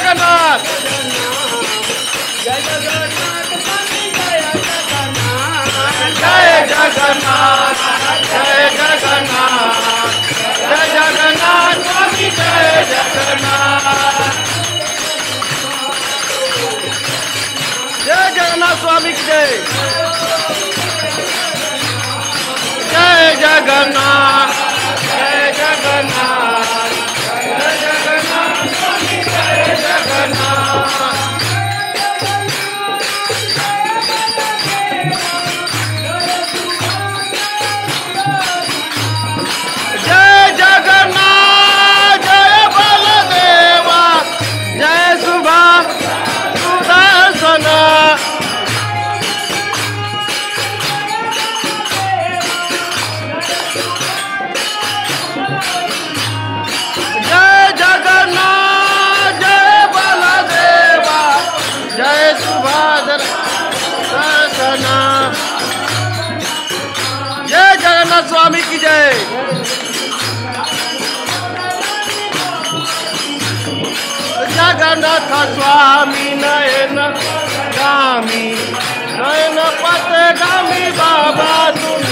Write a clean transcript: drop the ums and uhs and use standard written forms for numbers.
जगन्नाथ जय जगन्नाथ स्वामी जय जगन्नाथ जय जगन्नाथ जय जगन्नाथ जय जगन्नाथ स्वामी जय जगन्नाथ जय जगन्नाथ स्वामी की जय जय जगन्नाथ जय जगन्नाथ जय जगन्नाथ स्वामी जय जगन्नाथ जय जगन्नाथ जय बलदेवा जय सुदर्शन जय जगन्नाथ जय बलदेवा जय सुदर्शन जय जगन्नाथ स्वामी की जय जगन्नाथ स्वामी नयन गामी बाबा तुम